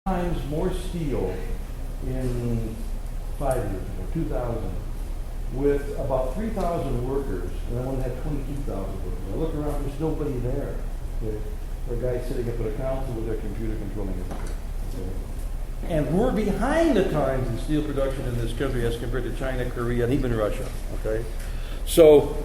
times more steel in 5 years ago, 2000, with about 3,000 workers, and I only had 22,000 workers. I look around, there's nobody there. Okay? There are guys sitting up at a council with their computer controlling everything. Okay? And we're behind the times in steel production in this country as compared to China, Korea, and even Russia. Okay, so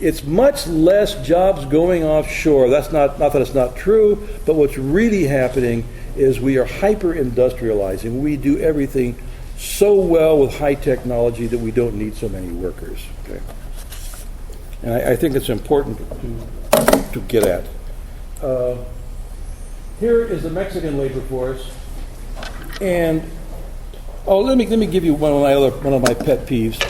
it's much less jobs going offshore. That's not that it's not true, but what's really happening is we are hyper-industrializing. We do everything so well with high technology that we don't need so many workers. Okay, and I think it's important to get at. Here is the Mexican labor force, and let me give you one of my pet peeves.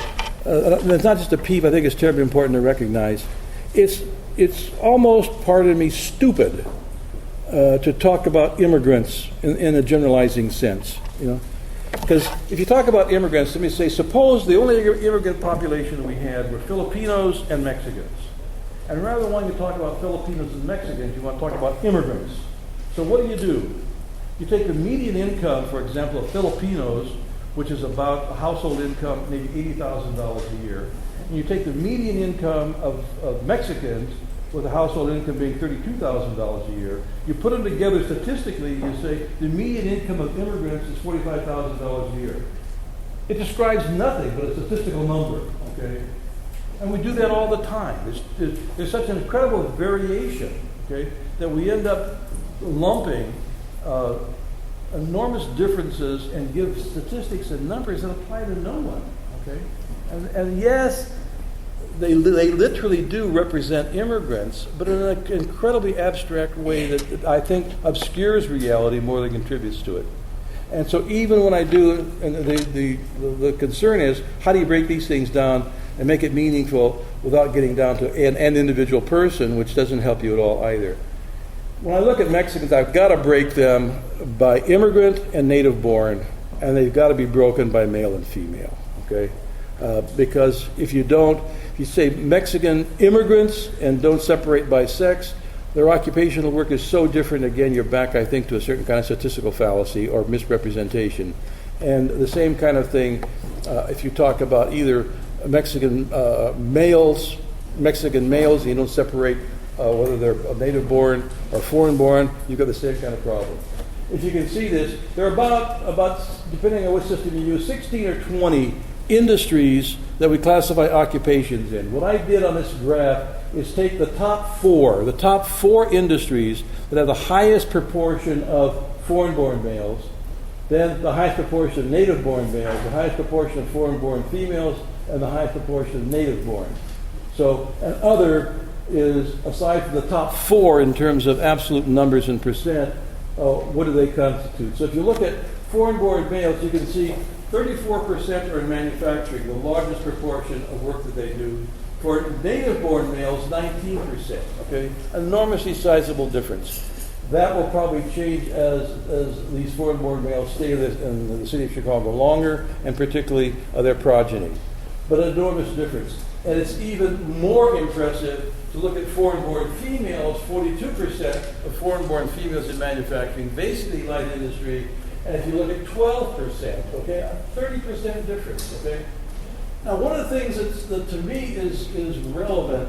It's not just a peeve. I think it's terribly important to recognize. It's almost, pardon me, stupid to talk about immigrants in a generalizing sense. You know, because if you talk about immigrants, let me say, suppose the only immigrant population we had were Filipinos and Mexicans, and rather than wanting to talk about Filipinos and Mexicans, you want to talk about immigrants. So what do? You take the median income, for example, of Filipinos, which is about a household income, maybe $80,000 a year, and you take the median income of Mexicans, with a household income being $32,000 a year, you put them together statistically, you say the median income of immigrants is $45,000 a year. It describes nothing but a statistical number, okay? And we do that all the time. There's such an incredible variation, okay, that we end up lumping enormous differences and give statistics and numbers that apply to no one. Okay, and yes, they literally do represent immigrants, but in an incredibly abstract way that I think obscures reality more than contributes to it. And so even when I do, and the concern is, how do you break these things down and make it meaningful without getting down to an individual person, which doesn't help you at all either. When I look at Mexicans, I've got to break them by immigrant and native born, and they've got to be broken by male and female, okay? Because if you say Mexican immigrants and don't separate by sex, their occupational work is so different. Again, you're back, I think, to a certain kind of statistical fallacy or misrepresentation. And the same kind of thing if you talk about either Mexican males, you don't separate whether they're native born or foreign born, you've got the same kind of problem. If you can see this, there are about depending on what system you use, 16 or 20 industries that we classify occupations in. What I did on this graph is take the top four industries that have the highest proportion of foreign-born males, then the highest proportion of native-born males, the highest proportion of foreign-born females, and the highest proportion of native-born. So, and other is, aside from the top four in terms of absolute numbers and percent, what do they constitute? So if you look at foreign-born males, you can see 34% are in manufacturing, the largest proportion of work that they do. For native-born males, 19%, okay? Enormously sizable difference. That will probably change as these foreign-born males stay in the city of Chicago longer, and particularly their progeny. But an enormous difference. And it's even more impressive to look at foreign-born females, 42% of foreign-born females in manufacturing, basically light industry. And if you look at 12%, okay, a 30% difference, okay? Now, one of the things that to me is relevant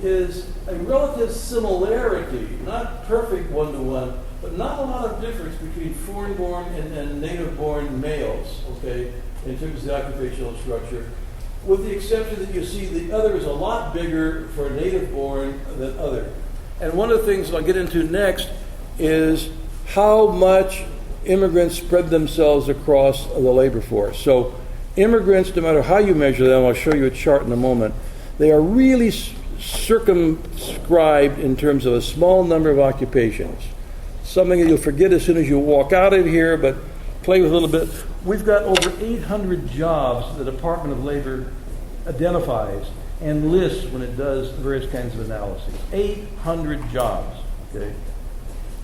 is a relative similarity, not perfect one-to-one, but not a lot of difference between foreign-born and native-born males, okay, in terms of the occupational structure, with the exception that you see the other is a lot bigger for native-born than other. And one of the things I'll get into next is how much immigrants spread themselves across the labor force. So immigrants, no matter how you measure them, I'll show you a chart in a moment, they are really circumscribed in terms of a small number of occupations. Something that you'll forget as soon as you walk out of here, but play with a little bit. We've got over 800 jobs the Department of Labor identifies and lists when it does various kinds of analyses. 800 jobs, okay?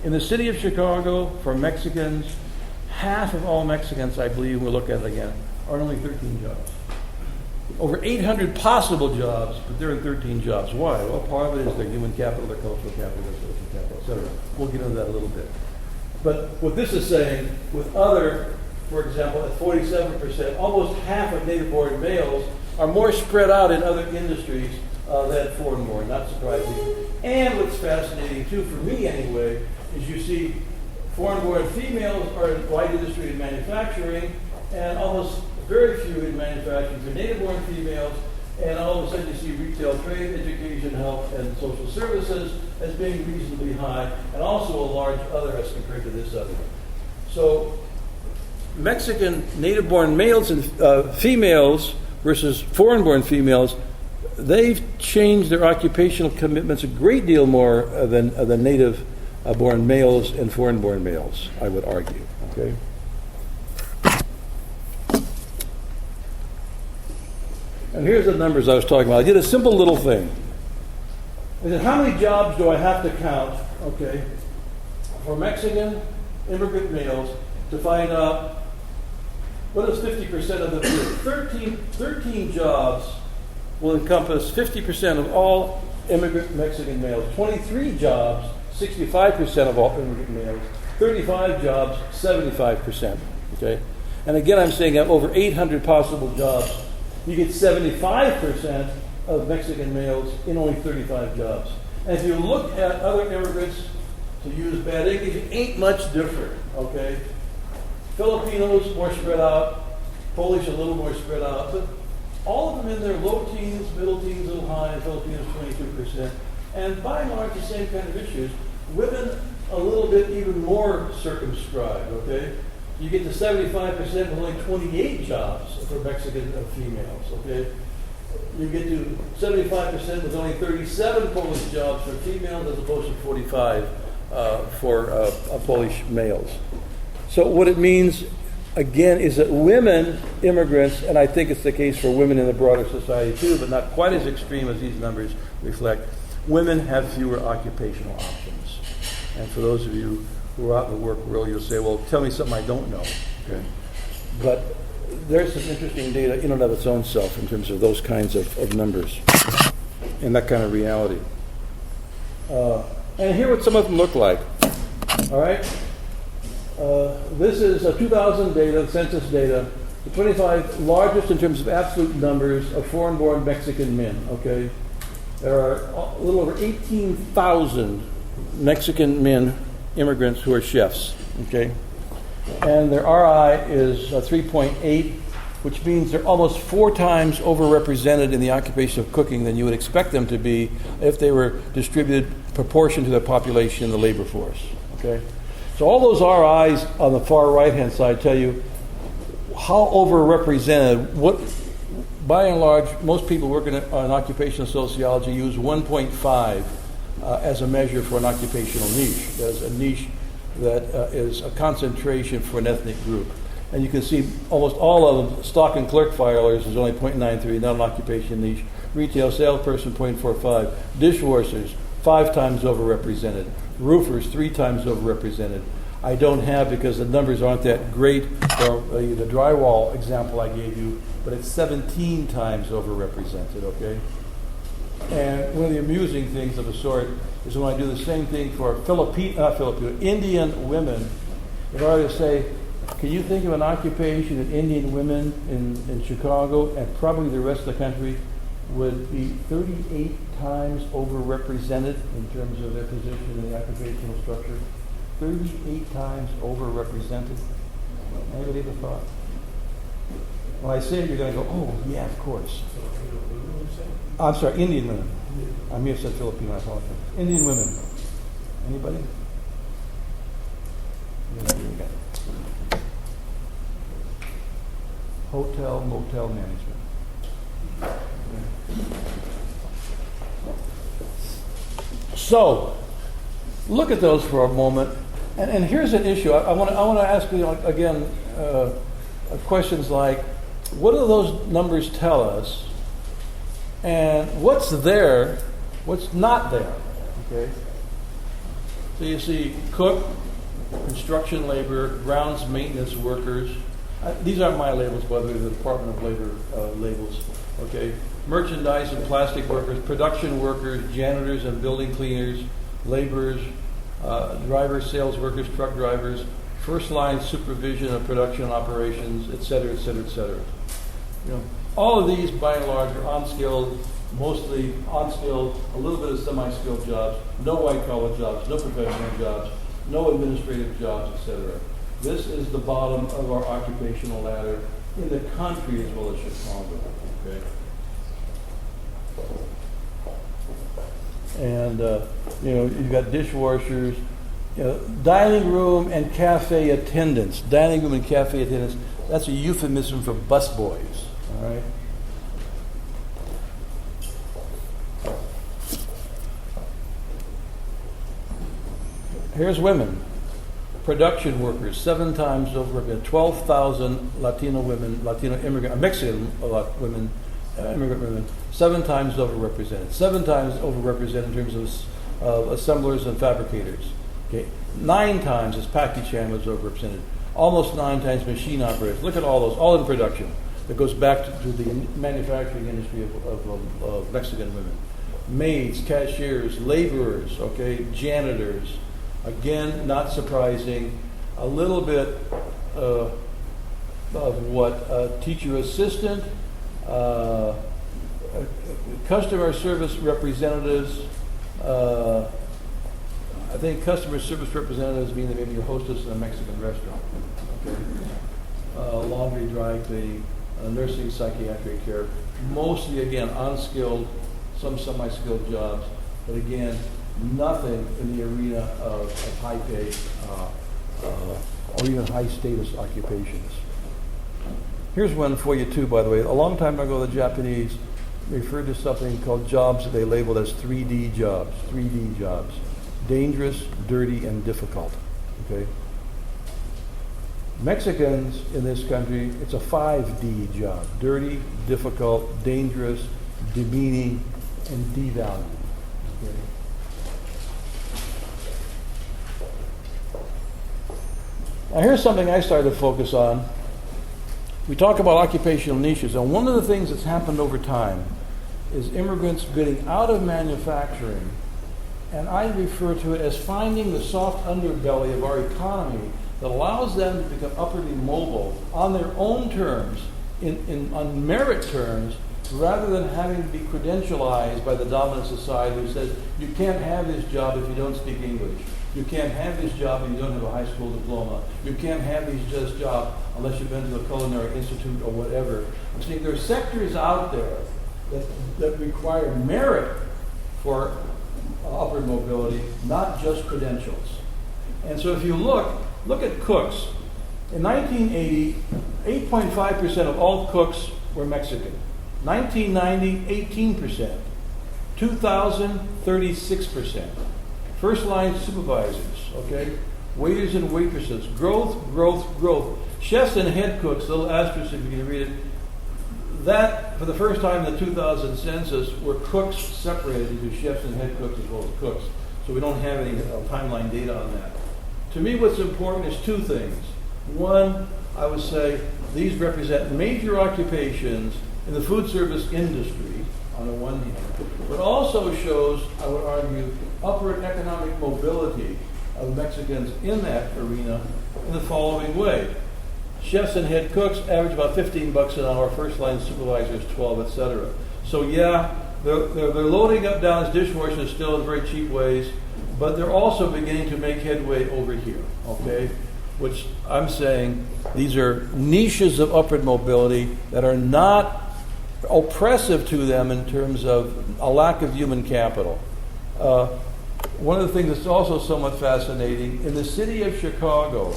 In the city of Chicago, for Mexicans, half of all Mexicans, I believe, we'll look at it again, are only 13 jobs. Over 800 possible jobs, but they're in 13 jobs. Why? Well, part of it is their human capital, their cultural capital, their social capital, etc. We'll get into that a little bit. But what this is saying, with other, for example, at 47%, almost half of native-born males are more spread out in other industries than foreign-born, not surprising. And what's fascinating, too, for me anyway, is you see foreign-born females are in light industry and manufacturing, and almost very few in manufacturing for native-born females, and all of a sudden you see retail, trade, education, health, and social services as being reasonably high, and also a large other as compared to this other. So Mexican native-born males and females versus foreign-born females, they've changed their occupational commitments a great deal more than native-born males and foreign-born males, I would argue. Okay. And here's the numbers I was talking about. I did a simple little thing. I said, how many jobs do I have to count, okay, for Mexican immigrant males to find out what is 50% of them do? 13 jobs will encompass 50% of all immigrant Mexican males. 23 jobs, 65% of all immigrant males. 35 jobs, 75%. Okay? And again, I'm saying that over 800 possible jobs, you get 75% of Mexican males in only 35 jobs. And if you look at other immigrants, to use bad English, it ain't much different, okay? Filipinos, more spread out. Polish, a little more spread out. But all of them in their low teens, middle teens, a little high, and Filipinos 22%. And by and large, the same kind of issues. Women, a little bit even more circumscribed, okay? You get to 75% with only 28 jobs for Mexican females, okay? You get to 75% with only 37 Polish jobs for females as opposed to 45 for Polish males. So what it means, again, is that women immigrants, and I think it's the case for women in the broader society too, but not quite as extreme as these numbers reflect, women have fewer occupational options. And for those of you who are out in the work world, you'll say, well, tell me something I don't know. Okay. But there's some interesting data in and of its own self in terms of those kinds of numbers and that kind of reality. And here what some of them look like. All right? This is 2000 data, census data, the 25 largest in terms of absolute numbers of foreign-born Mexican men, okay? There are a little over 18,000 Mexican men, immigrants who are chefs, okay? And their RI is 3.8, which means they're almost 4 times overrepresented in the occupation of cooking than you would expect them to be if they were distributed proportion to their population in the labor force, okay? So all those RIs on the far right-hand side tell you how overrepresented. What, by and large, most people working on occupational sociology use 1.5 as a measure for an occupational niche. There's a niche that is a concentration for an ethnic group. And you can see almost all of them, stock and clerk filers is only 0.93, not an occupation niche. Retail salesperson, 0.45. Dishwashers, 5 times overrepresented. Roofers, 3 times overrepresented. I don't have, because the numbers aren't that great, for the drywall example I gave you, but it's 17 times overrepresented, okay? And one of the amusing things of the sort is when I do the same thing for Indian women, if I were to say, can you think of an occupation that Indian women in Chicago and probably the rest of the country would be 38 times overrepresented in terms of their position in the occupational structure? 38 times overrepresented. Anybody ever thought? When I say it, you're going to go, oh, yeah, of course. I'm sorry, Indian women. I may have said Filipino, I apologize. Indian women. Anybody? Yeah, here we go. Hotel, motel management. So, look at those for a moment. And here's an issue. I want to ask you again questions like, what do those numbers tell us? And what's there, what's not there? Okay. So you see cook, construction labor, grounds maintenance workers. These aren't my labels, by the way, the Department of Labor labels. Okay. Merchandise and plastic workers, production workers, janitors and building cleaners, laborers, drivers, sales workers, truck drivers, first line supervision of production operations, et cetera, et cetera, et cetera. All of these, by and large, are unskilled, mostly unskilled, a little bit of semi-skilled jobs, no white-collar jobs, no professional jobs, no administrative jobs, etc. This is the bottom of our occupational ladder in the country as well as Chicago. Okay? And you've got dishwashers, dining room and cafe attendants. Dining room and cafe attendants. That's a euphemism for busboys. All right. Here's women, production workers, 7 times overrepresented. 12,000 Latino women, Latino immigrant, Mexican women, immigrant women, 7 times overrepresented. 7 times overrepresented in terms of assemblers and fabricators. Okay, 9 times as Paki-chan was overrepresented. Almost 9 times machine operators. Look at all those, all in production. It goes back to the manufacturing industry of Mexican women. Maids, cashiers, laborers, okay, janitors. Again, not surprising. A little bit of what teacher assistant, customer service representatives. I think customer service representatives mean that maybe your hostess in a Mexican restaurant. Okay. Laundry, dry cleaning, nursing, psychiatric care. Mostly, again, unskilled, some semi-skilled jobs. But again, nothing in the arena of high pay or even high status occupations. Here's one for you too, by the way. A long time ago, the Japanese referred to something called jobs that they labeled as 3D jobs. 3D jobs. Dangerous, dirty, and difficult. Okay. Mexicans in this country, it's a 5D job. Dirty, difficult, dangerous, demeaning, and devalued. Okay. Now here's something I started to focus on. We talk about occupational niches, and one of the things that's happened over time is immigrants getting out of manufacturing, and I refer to it as finding the soft underbelly of our economy that allows them to become upwardly mobile on their own terms, on merit terms, rather than having to be credentialized by the dominant society who says, you can't have this job if you don't speak English. You can't have this job if you don't have a high school diploma. You can't have this job unless you've been to a culinary institute or whatever. I'm saying there are sectors out there that require merit for upward mobility, not just credentials. And so if you look at cooks. In 1980, 8.5% of all cooks were Mexican. 1990, 18%. 2000, 36%. First line supervisors, okay? Waiters and waitresses. Growth, growth, growth. Chefs and head cooks, little asterisk if you can read it. That, for the first time in the 2000 census, were cooks separated into chefs and head cooks as well as cooks. So we don't have any timeline data on that. To me, what's important is 2 things. One, I would say these represent major occupations in the food service industry, on the one hand, but also shows, I would argue, upward economic mobility of Mexicans in that arena in the following way. Chefs and head cooks average about $15 an hour, first line supervisors 12, etc. So yeah, they're loading up down as dishwashers still in very cheap ways, but they're also beginning to make headway over here, okay? Which I'm saying these are niches of upward mobility that are not oppressive to them in terms of a lack of human capital. One of the things that's also somewhat fascinating, in the city of Chicago,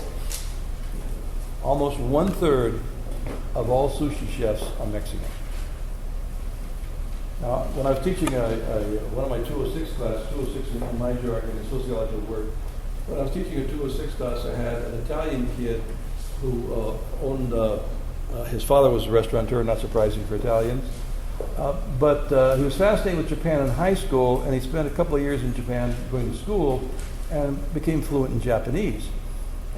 almost 1/3 of all sushi chefs are Mexican. Now, when I was teaching one of my 206 class, 206 in my jargon in sociological work, when I was teaching a 206 class, I had an Italian kid who owned, his father was a restaurateur, not surprising for Italians, but he was fascinated with Japan in high school, and he spent a couple of years in Japan going to school and became fluent in Japanese.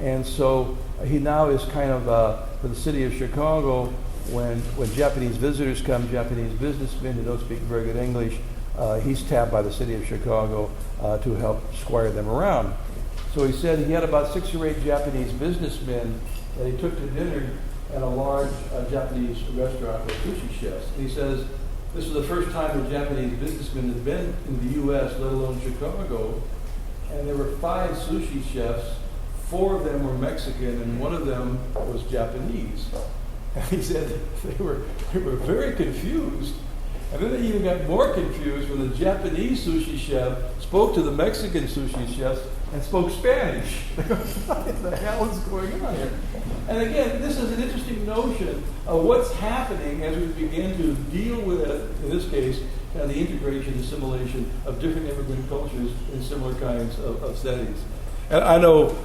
And so he now is kind of, for the city of Chicago, when Japanese visitors come, Japanese businessmen who don't speak very good English, he's tapped by the city of Chicago to help squire them around. So he said he had about 6 or 8 Japanese businessmen that he took to dinner at a large Japanese restaurant with sushi chefs. And he says this was the first time a Japanese businessman had been in the U.S., let alone Chicago. And there were 5 sushi chefs. 4 of them were Mexican, and 1 of them was Japanese. And he said they were very confused. And then they even got more confused when the Japanese sushi chef spoke to the Mexican sushi chefs and spoke Spanish. What the hell is going on here? And again, this is an interesting notion of what's happening as we begin to deal with, in this case, the integration, assimilation of different immigrant cultures in similar kinds of settings. And I know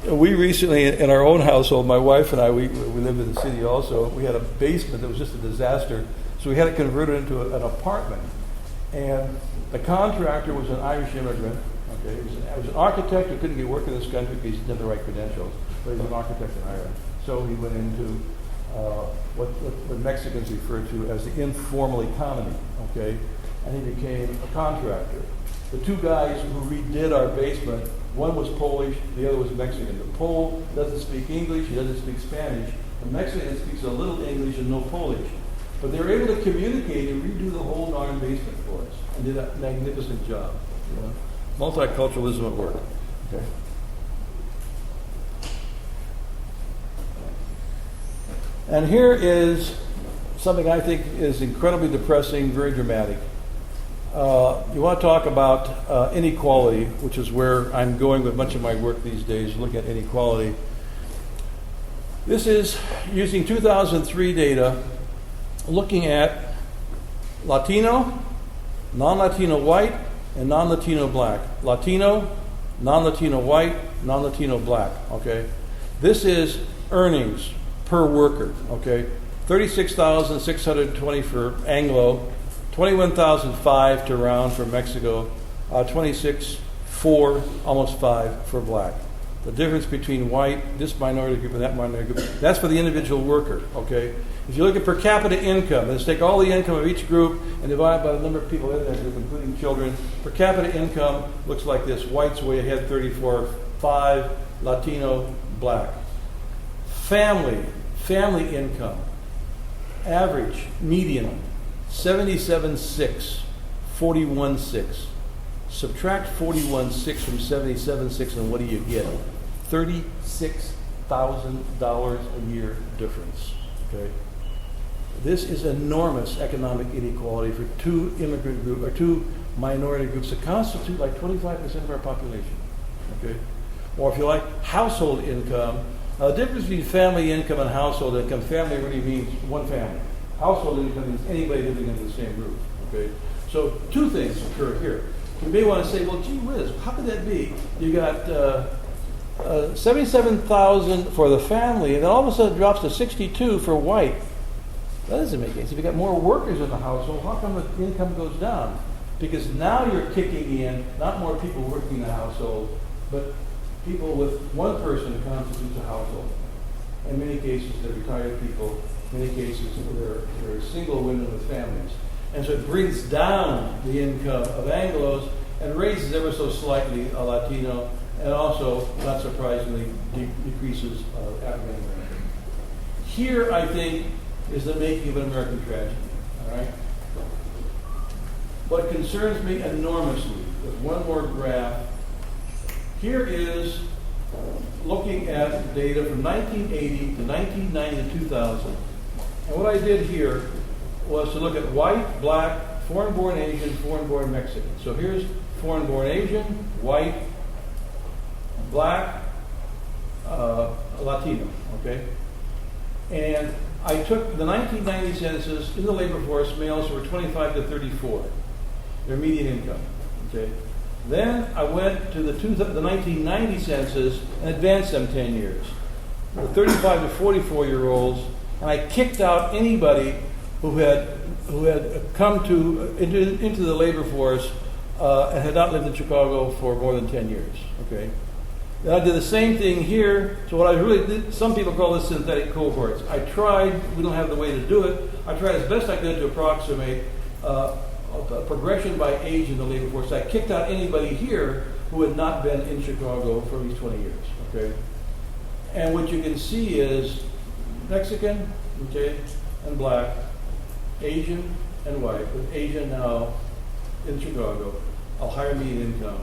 we recently, in our own household, my wife and I, we lived in the city also, we had a basement that was just a disaster. So we had it converted into an apartment. And the contractor was an Irish immigrant. Okay, he was an architect who couldn't get work in this country because he didn't have the right credentials, but he was an architect in Ireland. So he went into what Mexicans refer to as the informal economy, okay? And he became a contractor. The 2 guys who redid our basement, one was Polish, the other was Mexican. The Pole doesn't speak English, he doesn't speak Spanish. The Mexican speaks a little English and no Polish. But they were able to communicate and redo the whole darn basement for us and did a magnificent job. You know? Multiculturalism at work. Okay. And here is something I think is incredibly depressing, very dramatic. You want to talk about inequality, which is where I'm going with much of my work these days, looking at inequality. This is using 2003 data, looking at Latino, non-Latino white, and non-Latino black. Latino, non-Latino white, non-Latino black, okay? This is earnings per worker, okay? $36,620 for Anglo, $21,005 to round for Mexico, $26,400, almost $5 for black. The difference between white, this minority group, and that minority group, that's for the individual worker, okay? If you look at per capita income, let's take all the income of each group and divide it by the number of people in that group, including children. Per capita income looks like this. White's way ahead, 34.5, Latino, black. Family income, average, median, 77.6, 41.6. Subtract 41.6 from 77.6, and what do you get? $36,000 a year difference. Okay. This is enormous economic inequality for 2 immigrant groups or 2 minority groups that constitute like 25% of our population. Okay. Or if you like, household income. The difference between family income and household income, family really means one family. Household income means anybody living under the same roof. Okay. So 2 things occur here. You may want to say, well, gee whiz, how could that be? You got $77,000 for the family, and then all of a sudden it drops to $62,000 for white. That doesn't make any sense. If you got more workers in the household, how come the income goes down? Because now you're kicking in not more people working in the household, but people with one person constitutes a household. In many cases, they're retired people. In many cases, they're single women with families. And so it brings down the income of Anglos and raises ever so slightly a Latino, and also, not surprisingly, decreases African American. Here, I think, is the making of an American tragedy. All right. What concerns me enormously, with one more graph, here is looking at data from 1980 to 1990 to 2000. And what I did here was to look at white, black, foreign-born Asian, foreign-born Mexican. So here's foreign-born Asian, white, black, Latino, okay? And I took the 1990 census in the labor force, males who were 25 to 34, their median income, okay? Then I went to the 1990 census and advanced them 10 years. The 35 to 44-year-olds, and I kicked out anybody who had come into the labor force and had not lived in Chicago for more than 10 years. Okay. Then I did the same thing here. So what I really did, some people call this synthetic cohorts. I tried. We don't have the way to do it. I tried as best I could to approximate a progression by age in the labor force. I kicked out anybody here who had not been in Chicago for at least 20 years. Okay, and what you can see is Mexican, okay, and black, Asian and white, with Asia now in Chicago, a higher median income,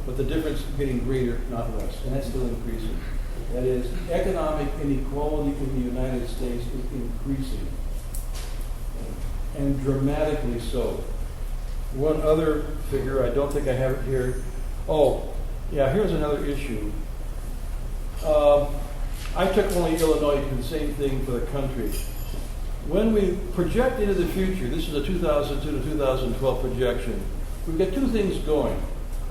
but the difference is getting greater, not less, and that's still increasing. That is, economic inequality in the United States is increasing, and dramatically so. One other figure, I don't think I have it here. Oh, yeah, here's another issue. I took only Illinois to do the same thing for the country. When we project into the future, this is a 2002 to 2012 projection, we've got two things going.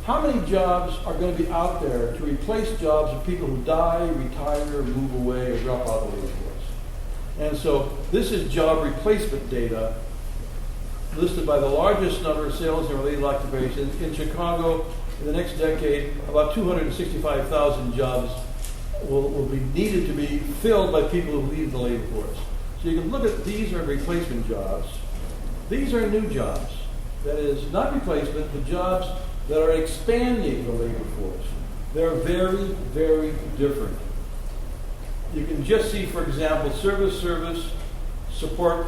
How many jobs are going to be out there to replace jobs of people who die, retire, move away, or drop out of the labor force? And so this is job replacement data listed by the largest number of sales and related occupations. In Chicago, in the next decade, about 265,000 jobs will be needed to be filled by people who leave the labor force. So you can look at these are replacement jobs. These are new jobs. That is, not replacement, but jobs that are expanding the labor force. They're very, very different. You can just see, for example, service, support,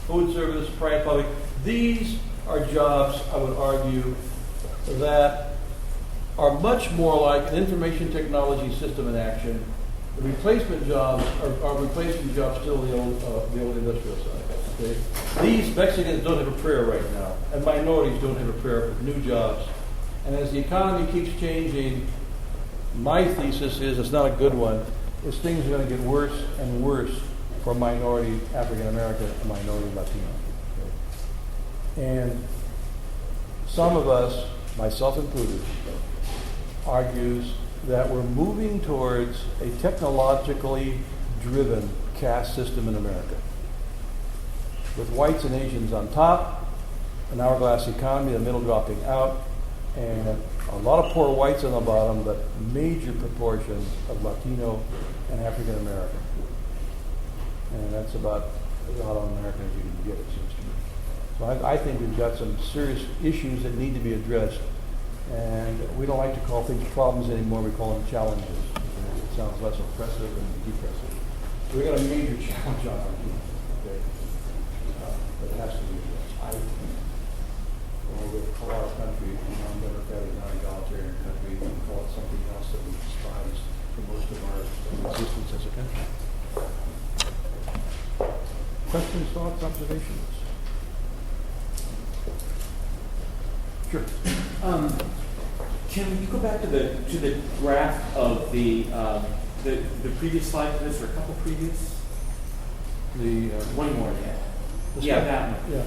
food service, private public. These are jobs, I would argue, that are much more like an information technology system in action. The replacement jobs are replacement jobs still the old industrial side. Okay? These Mexicans don't have a prayer right now, and minorities don't have a prayer for new jobs. And as the economy keeps changing, my thesis is, it's not a good one, is things are going to get worse and worse for minority African American and minority Latino. Okay? And some of us, myself included, argues that we're moving towards a technologically driven caste system in America, with whites and Asians on top, an hourglass economy, the middle dropping out, and a lot of poor whites on the bottom, but major proportions of Latino and African American. And that's about as un-American as you can get, it seems to me. So I think we've got some serious issues that need to be addressed. And we don't like to call things problems anymore, we call them challenges. It sounds less oppressive and depressive. So we've got a major challenge on our team, okay? That has to be addressed. We call our country a non-democratic, non-egalitarian country, we call it something else that we despise for most of our existence as a country. Questions, thoughts, observations? Sure. Can you go back to the graph of the previous slide to this, or a couple previous? The one more, yeah, that one. Yeah.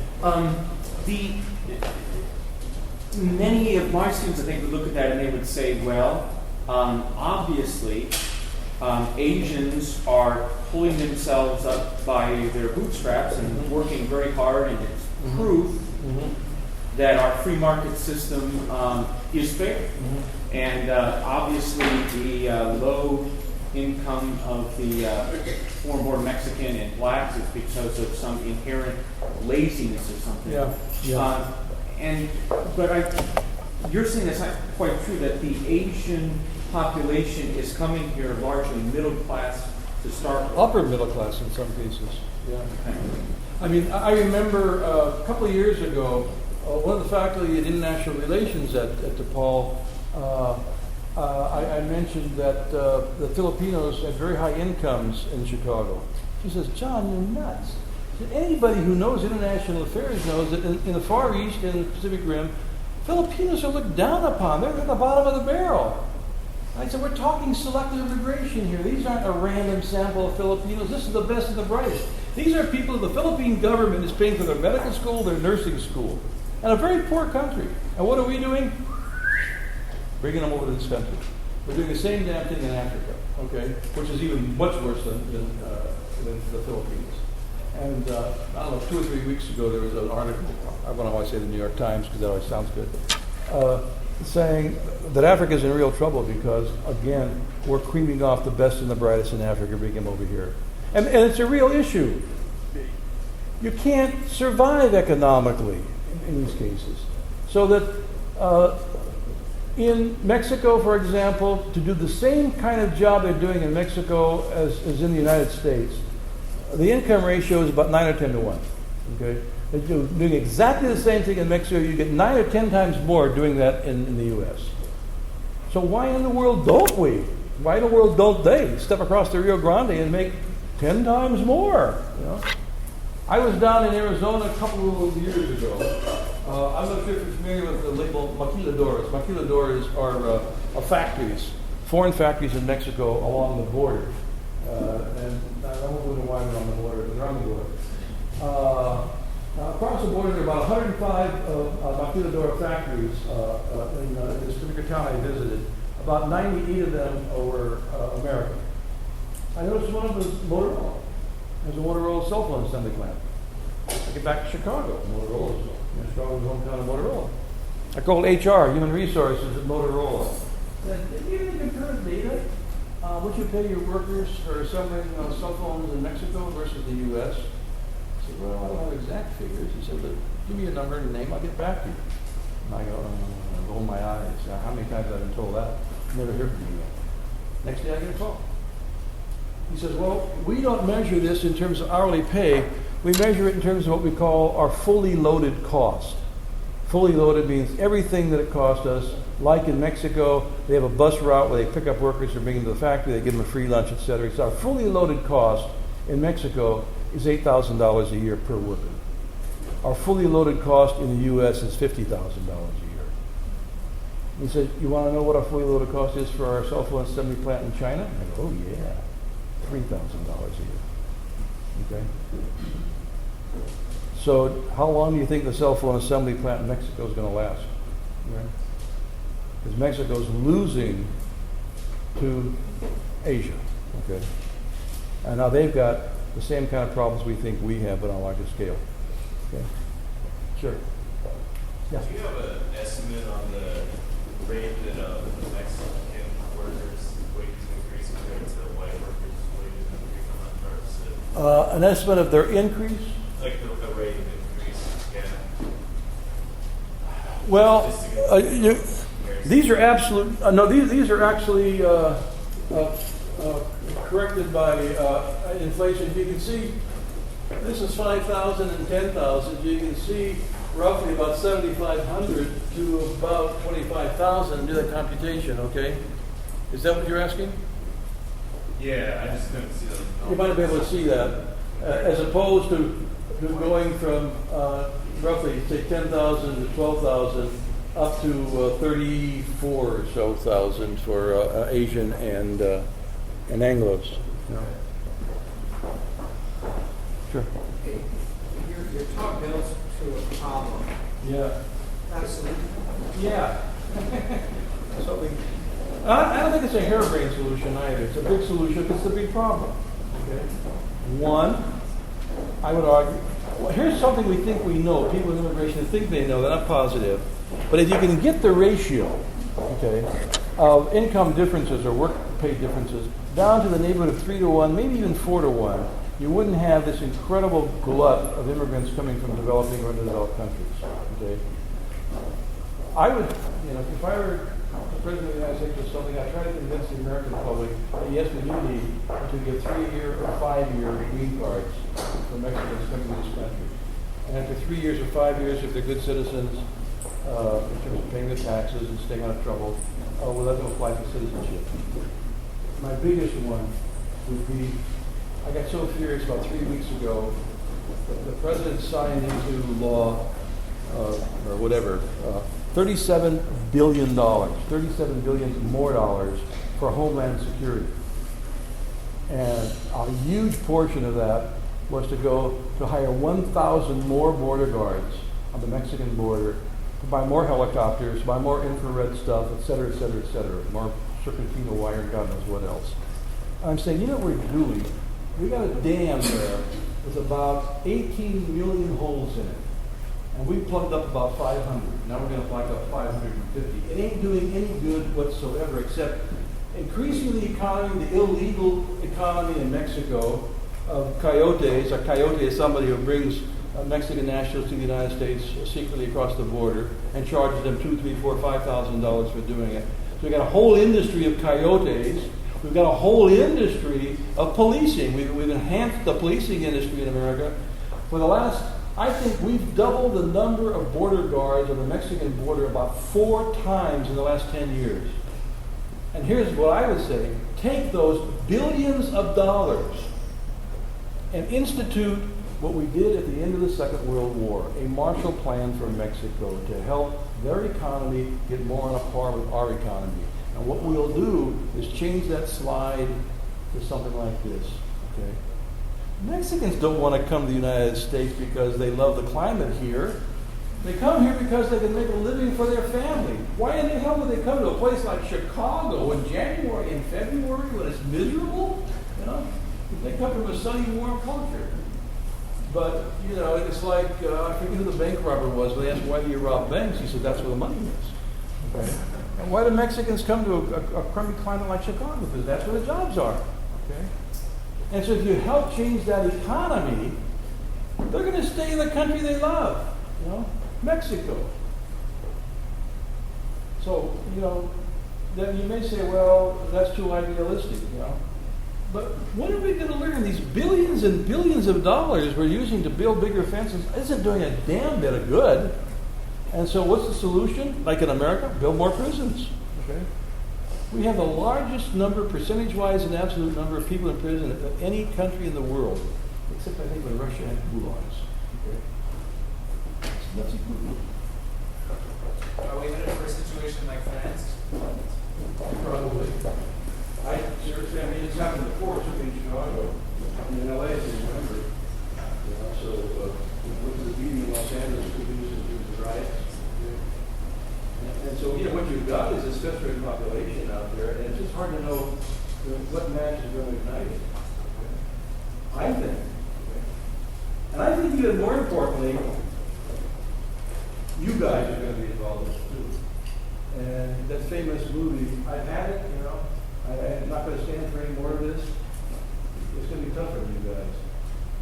Many of my students, I think, would look at that and they would say, well, obviously, Asians are pulling themselves up by their bootstraps and working very hard, and it's proof that our free market system is fair. And obviously the low income of the foreign-born Mexican and blacks is because of some inherent laziness or something. Yeah. You're saying that's not quite true, that the Asian population is coming here largely middle class to start with. Upper middle class in some cases. Yeah. Okay. I mean, I remember a couple of years ago, one of the faculty in international relations at DePaul, I mentioned that the Filipinos had very high incomes in Chicago. She says, "John, you're nuts." She said, anybody who knows international affairs knows that in the Far East and the Pacific Rim, Filipinos are looked down upon. They're at the bottom of the barrel. I said, we're talking selective immigration here. These aren't a random sample of Filipinos. This is the best and the brightest. These are people the Philippine government is paying for their medical school, their nursing school. And a very poor country. And what are we doing? Bringing them over to this country. We're doing the same damn thing in Africa, okay? Which is even much worse than the Philippines. And I don't know, 2 or 3 weeks ago there was an article, I don't always say the New York Times because that always sounds good, saying that Africa is in real trouble because, again, we're creaming off the best and the brightest in Africa, bringing them over here. And it's a real issue. You can't survive economically in these cases. So that In Mexico, for example, to do the same kind of job they're doing in Mexico as in the United States, the income ratio is about 9 or 10 to 1. Okay? They're doing exactly the same thing in Mexico. You get 9 or 10 times more doing that in the U.S. So why in the world don't we? Why in the world don't they step across the Rio Grande and make 10 times more? You know? I was down in Arizona a couple of years ago. I'm not sure if you're familiar with the label maquiladores. Maquiladores are factories, foreign factories in Mexico along the border. And I won't go into why they're on the border, but they're on the border. Across the border, there are about 105 maquiladora factories in this particular town I visited. About 98 of them were American. I noticed one of them was Motorola. There's a Motorola cell phone assembly plant. I get back to Chicago, Motorola. Chicago's hometown of Motorola. I called HR, Human Resources at Motorola. I said, "Did you even compare data? What you pay your workers for assembling cell phones in Mexico versus the U.S.?" I said, "Well, I don't have exact figures." He said, "But give me a number and a name, I'll get back to you." And I go, roll my eyes. How many times have I been told that? Never heard from you. Next day I get a call. He says, "Well, we don't measure this in terms of hourly pay. We measure it in terms of what we call our fully loaded cost." Fully loaded means everything that it cost us. Like in Mexico, they have a bus route where they pick up workers and bring them to the factory. They give them a free lunch, etc. So our fully loaded cost in Mexico is $8,000 a year per worker. Our fully loaded cost in the U.S. is $50,000 a year. He said, "You want to know what our fully loaded cost is for our cell phone assembly plant in China?" I go, "Oh yeah, $3,000 a year." Okay. So how long do you think the cell phone assembly plant in Mexico is going to last? Right? Because Mexico's losing to Asia. Okay. And now they've got the same kind of problems we think we have, but on a larger scale. Okay. Sure. Yeah. Do you have an estimate on the rate that the Mexican workers' wages increase compared to the white workers' wages increase on that part? An estimate of their increase? Like the rate of increase, yeah. Well, these are absolute. No, these are actually corrected by inflation. You can see this is 5,000 and 10,000. You can see roughly about 7,500 to about 25,000. Do that computation, okay? Is that what you're asking? Yeah, I just couldn't see those numbers. You might be able to see that, as opposed to going from roughly, say, 10,000 to 12,000 up to 34 or so thousand for Asian and Anglos. No. Sure. Your talk builds to a problem. Yeah. Absolutely. Yeah. Something. I don't think it's a harebrained solution either. It's a big solution. It's a big problem. Okay. One, I would argue. Well, here's something we think we know. People in immigration think they know. They're not positive. But if you can get the ratio, okay, of income differences or work pay differences down to the neighborhood of 3 to 1, maybe even 4 to 1, you wouldn't have this incredible glut of immigrants coming from developing or underdeveloped countries. Okay. I would, if I were the President of the United States or something, I'd try to convince the American public that yes, we do need to get 3-year or 5-year green cards for Mexicans coming to this country. And after 3 years or 5 years, if they're good citizens, in terms of paying their taxes and staying out of trouble, we'll let them apply for citizenship. My biggest one would be, I got so furious about 3 weeks ago, the President signed into law, or whatever, $37 billion, $37 billion more dollars for Homeland Security. And a huge portion of that was to go to hire 1,000 more border guards on the Mexican border, to buy more helicopters, buy more infrared stuff, et cetera, et cetera, et cetera, more serpentina wire, God knows what else. I'm saying, you know what we're doing? We got a dam there with about 18 million holes in it. And we plugged up about 500. Now we're going to plug up 550. It ain't doing any good whatsoever except increasing the economy, the illegal economy in Mexico, of coyotes. A coyote is somebody who brings Mexican nationals to the United States secretly across the border and charges them $2,000, $3,000, $4,000, $5,000 for doing it. So we've got a whole industry of coyotes. We've got a whole industry of policing. We've enhanced the policing industry in America. For the last, I think we've doubled the number of border guards on the Mexican border about 4 times in the last 10 years. And here's what I would say. Take those billions of dollars and institute what we did at the end of the Second World War, a Marshall Plan for Mexico to help their economy get more on a par with our economy. And what we'll do is change that slide to something like this. Okay? Mexicans don't want to come to the United States because they love the climate here. They come here because they can make a living for their family. Why in the hell would they come to a place like Chicago in January and February when it's miserable? You know, they come from a sunny, warm culture. But, you know, it's like, I forget who the bank robber was, but they asked, why do you rob banks? He said, that's where the money is. Okay? And why do Mexicans come to a crummy climate like Chicago? Because that's where the jobs are. Okay? And so if you help change that economy, they're going to stay in the country they love. You know? Mexico. So, you know, then you may say, well, that's too idealistic, you know. But when are we going to learn these billions and billions of dollars we're using to build bigger fences isn't doing a damn bit of good? And so what's the solution? Like in America, build more prisons. Okay? We have the largest number, percentage-wise and absolute number of people in prison of any country in the world, except I think when Russia had gulags. Okay? That's good. Are we headed for a situation like France? Probably. Seriously, I mean, it's happened before, too, in Chicago. In LA, if you remember. You know, so, look at the beating in Los Angeles produced in terms of riots. And so, you know, what you've got is this fifth-rate population out there, and it's just hard to know what match is going to ignite it. I think. And I think even more importantly, you guys are going to be involved in this too. And that famous movie, I've had it, you know, I'm not going to stand for any more of this. It's going to be tough for you guys.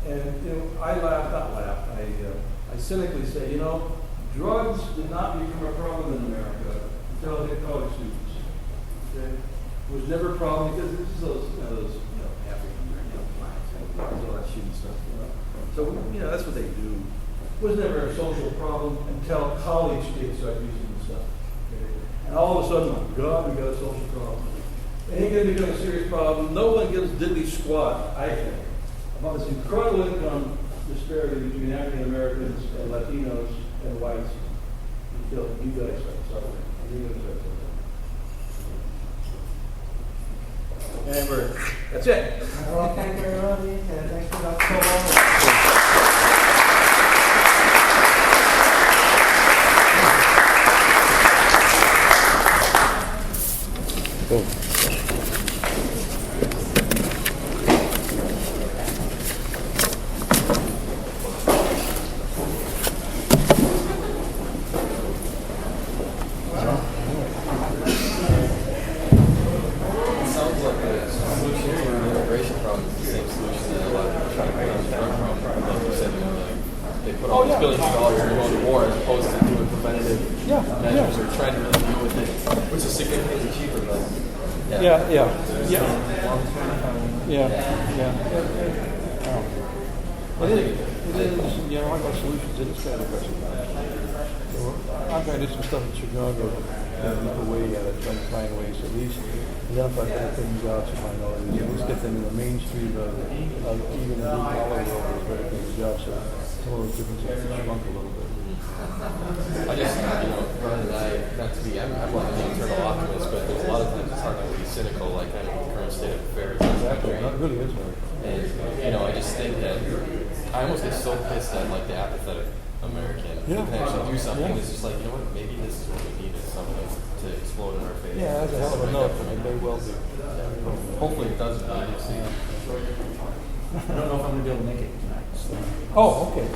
And, you know, I cynically say, you know, drugs did not become a problem in America until they hit college students. Okay? It was never a problem because this is those Africans or blacks, all that shitty stuff, you know. So, you know, that's what they do. It was never a social problem until college kids started using the stuff. Okay? And all of a sudden, oh God, we got a social problem. It ain't going to become a serious problem. No one gives diddly squat, I think, about this incredible income disparity between African Americans and Latinos and whites until you guys start suffering. You're going to start suffering. And that's it. Well, thank you, everybody, and thanks for that. billions of dollars to go to war as opposed to doing preventative measures or trying to really deal with it, which is significantly cheaper. But It is, you know, I got solutions in this kind of question. So I'm trying to do some stuff in Chicago and a way at it, trying to find ways to at least identify better things out to minorities, at least get them in the mainstream of even the blue collar world is better things jobs. So some of those differences have shrunk a little bit. I just, Ron and I, not to be, I'm like an eternal optimist, but there's a lot of times it's hard to be cynical, like kind of the current state of affairs in this Exactly, country. that really is hard. And, I just think that I almost get so pissed at like the apathetic American who can actually do something. It's just like, what, maybe this is what we need, is something to explode in our face. Yeah, that's a hell of a note. It may well do. Hopefully it doesn't, but we'll see. I don't know if I'm going to be able to make it tonight. So. Oh, okay.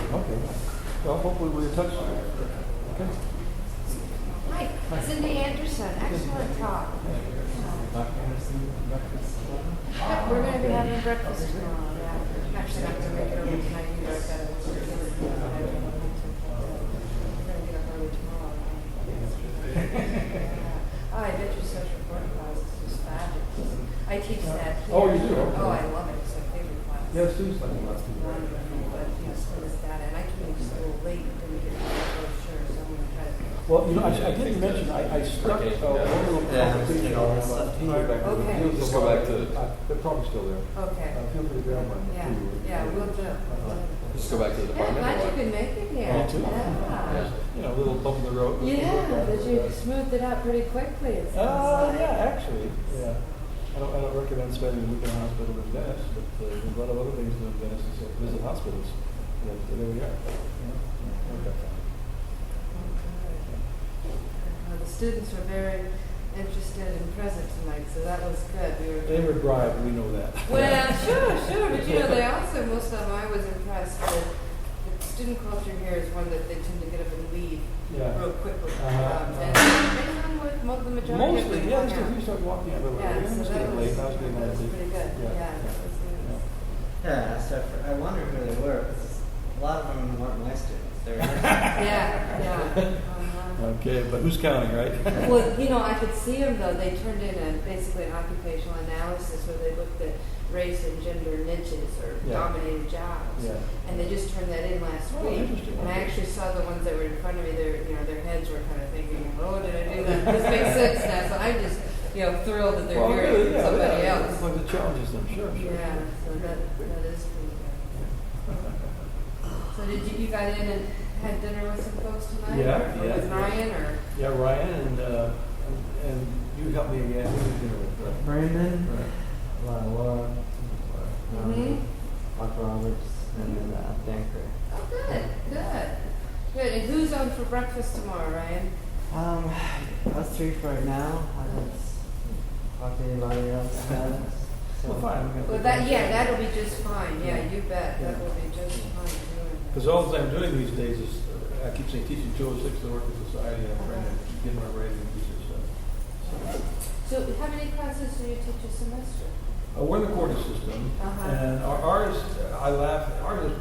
Well, hopefully we'll touch it. Okay. Hi, Cindy Anderson. Excellent talk. We're going to be having breakfast tomorrow. Yeah. Actually, I'm gonna make it over tonight, you guys got it. We're gonna get up early tomorrow. Oh, I bet your social work class is just fabulous. I teach that here. Oh, you do? Okay. Oh, I love it, it's my favorite class. Yeah, students like it last week. Wonderful, but, you know, so is that, and I came to school late, and we get to the brochure, so I'm gonna try to. Well, you know, I didn't mention, I stuck Okay, one little yeah. competition Yeah. on teamwork back there. Okay. Fields Just of go back Water. to- They're probably still there. Okay, Feel free to grab one. yeah, too. yeah, we'll do. Just go back to the Yeah, department. glad or you what? could make it here. Me too. Yeah. You know, a little bump in the road. Yeah, but you smoothed it out pretty quickly, it sounds like. Yeah, actually, yeah. I don't recommend spending a week in a hospital in Venice, but there's a lot of other things to do in Venice, is visit hospitals. But there we are. Okay. The students were very interested and present tonight, so that was good. They were bribed, we know that. Well, sure, but you know, they also, most of them, I was impressed with, the student culture here is one that they tend to get up and leave Yeah. real quickly. Uh-huh. And the majority of Mostly, them yeah, hung out. we started walking out, but Yeah, we so just that getting was, late, I was getting that was late. pretty good, Yeah. yeah. That was nice. Yeah, so I wonder who they were, because a lot of them weren't my students. They were Yeah. Uh-huh. Okay, but who's counting, right? Well, you know, I could see them though. They turned in basically an occupational analysis where they looked at race and gender niches or Yeah. dominated jobs. Yeah. And they just turned that in last Oh, week. interesting. And I actually saw the ones that were in front of me. Their heads were kind of thinking, "Oh, did I do that? This makes sense now." So I'm just, thrilled that they're Well, hearing really, from yeah, somebody yeah. else. Like the challenges them, sure. Yeah. So that is pretty good. So did you got in and had dinner with some folks tonight? Yeah, Or yeah. with Ryan or? Yeah, Ryan and you help me again. Who was dinner with? Brandon, Right. Laura, Mhm. Dr. Roberts, and then Dan Craig. Oh, good. And who's on for breakfast tomorrow, Ryan? Us three for right now. I haven't talked to anybody else about it. Well, fine. we can- Well, that'll be just fine. Yeah, you bet. That will be just fine. Because all that I'm doing these days is, I keep saying teaching 206 to work with society, and I'm trying to get my rating and teach this stuff. So, how many classes do you teach a semester? We're in the quarter system, Uh-huh. and ours, I laugh, ours is,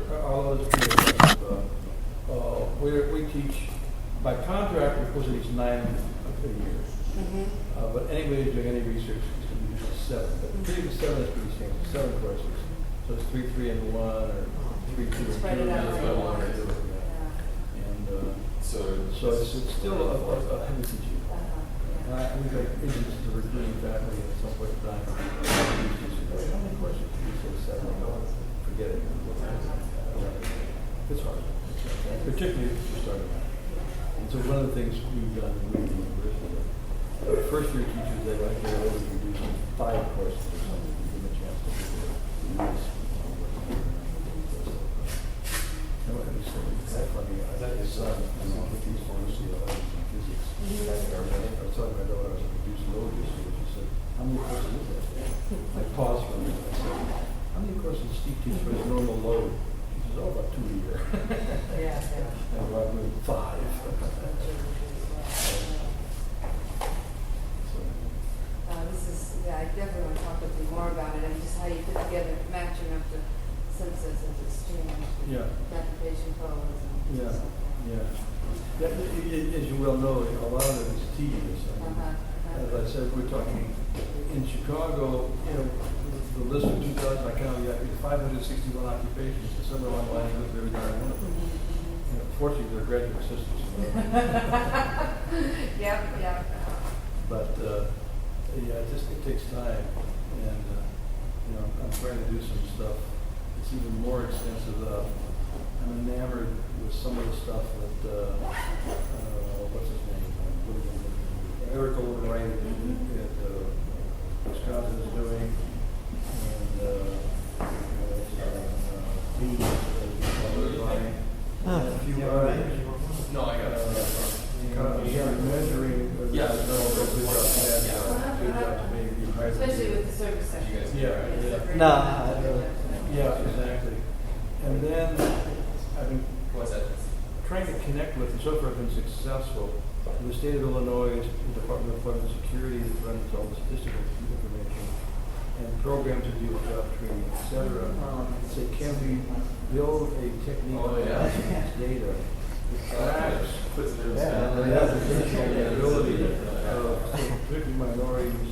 we teach, by contract, we're supposed to teach 9 a year. Mm-hmm. But anybody who's doing any research is going to be usually 7. But 3 to 7 is pretty standard, 7 courses. So it's 3, 3, and 1, or 3, 2, and 2. Spread it out and like so you on. want. Yeah. And So it's still a heavy teaching. Uh-huh. We've got agents to recruiting faculty at some point in time. How many courses do you say 7? Forget it. It's hard. Particularly if you're starting out. And so one of the things we've done with the university, first year teachers, they like to always reduce to 5 courses or something to give them a chance to do their that's funny. I had his son, he's going to see physics. I was telling my daughter I was reduced load this year. She said, "How many courses is that?" I paused for a minute. I said, "How many courses does Steve teach for his normal load?" She says, "Oh, about 2 a year." Yeah. And Rob moved 5. I definitely want to talk with you more about it and just how you put together matching up the census and exchange, Yeah. application codes and Yeah. stuff. As you well know, a lot of it is tedious. I mean, Uh-huh. As I said, we're talking in Chicago, the list of 2,000, I counted, you have 561 occupations, so some are online, with every darn one of them. Fortunately, they're graduate assistants. Yep. But, it takes time, and, I'm trying to do some stuff. It's even more expensive. I'm enamored with some of the stuff that, what's his name? Eric Overwright at Wisconsin is doing, and, a few others. No, I got it. Measuring. Especially with the service sector. Yeah. No, Yeah, exactly. And then I've been What's that? trying to connect with, and so far I've been successful, the state of Illinois, the Department of Security that runs all the statistical information. and programs to deal with job training, et cetera. Say, can we build a technique Oh, that yeah. has data that tracks Puts those the application and ability of particularly minorities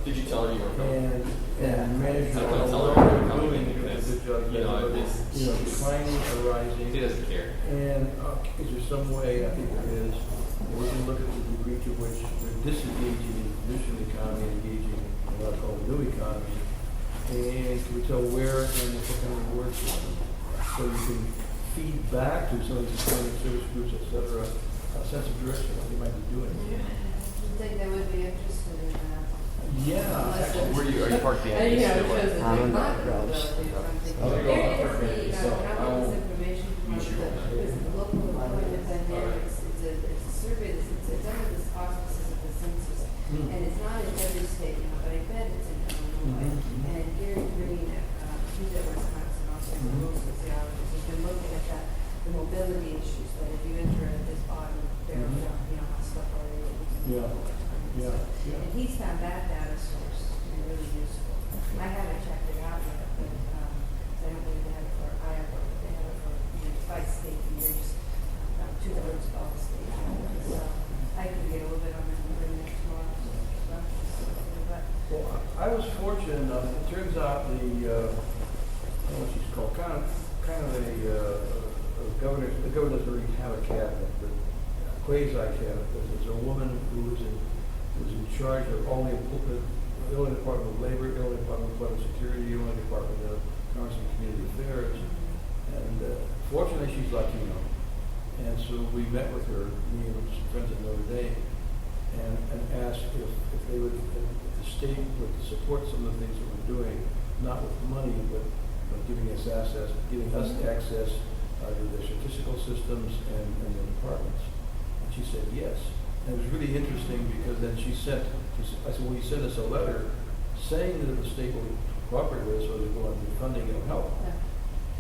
Did you tell her you were coming? and manage I'm your gonna own tell her work, you're coming doing a because, good job, you know, but, it's- declining, She arising. doesn't care. And is there some way, I think there is, that we can look at the degree to which we're disengaging in the traditional economy, engaging in what I call the new economy, and can we tell where and what kind of reward system? So you can feed back to some of these employment service groups, et cetera, a sense of direction, what they might be doing. You think they would be interested in that? Yeah. Are you parked behind And, me? you know, it Still? shows that I'm they're on not that going to route. do something. Oh, There you're is on that the, route. So, when I got this information from this local employment dynamics, it's a survey, it's under the auspices of the census. And it's not in every state now, but I bet it's in Illinois. And Gary Green, he's at Wisconsin, also a rural sociologist, has been looking at that, the mobility issues, that if you enter at this bottom, there, you know, how stuff are you. Yeah. And he's found that data source to be really useful. I haven't checked it out yet, but I don't believe they have it for Iowa, but they have it for, you know, by state, and there's 2/3 of all the states. So I can get a little bit on that and bring it tomorrow. But Well, I was fortunate enough, it turns out I don't know what she's called, kind of a governor, the governor doesn't really have a cabinet, but quasi-cabinet. There's a woman who's in charge of all the Illinois Department of Labor, Illinois Department of Employment Security, Illinois Department of Commerce and Community Affairs, and fortunately she's Latino. And so we met with her, me and some friends at Notre Dame, and asked if they would, if the state would support some of the things that we're doing, not with money, but giving us access to their statistical systems and their departments. And she said yes. And it was really interesting because then I said, well, you send us a letter saying that the state will cooperate with us or they go on the funding and help.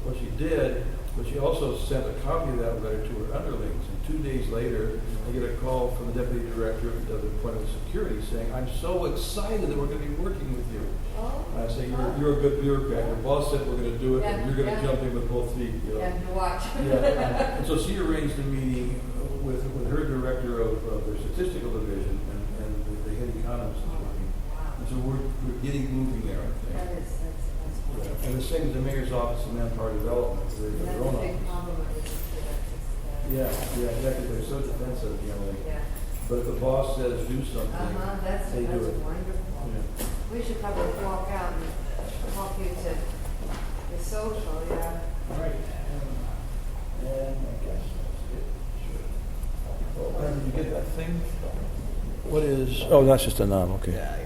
What she did, but she also sent a copy of that letter to her underlings. And 2 days later, I get a call from the deputy director of the Department of Security saying, "I'm so excited that we're going to be working with you." And I say, "You're a good bureaucrat. Your boss said we're going to do it, and you're going to jump in with both feet." You know? yeah, you watch. Yeah. And so she arranged a meeting with her director of their statistical division and the head economist is working. And so we're getting moving there, I think. That's Yeah. And the same as the mayor's office and Manpower Development, they've got that's their own a big office. problem with this. Yeah, because they're so defensive, you know. Yeah. But if the boss says do something, That's they do it. wonderful. Yeah. We should probably walk out and walk you to the social, yeah. All right. And I guess that's it. Sure. Well, did you get that thing? What is? Oh, that's just a nom. Okay. Yeah,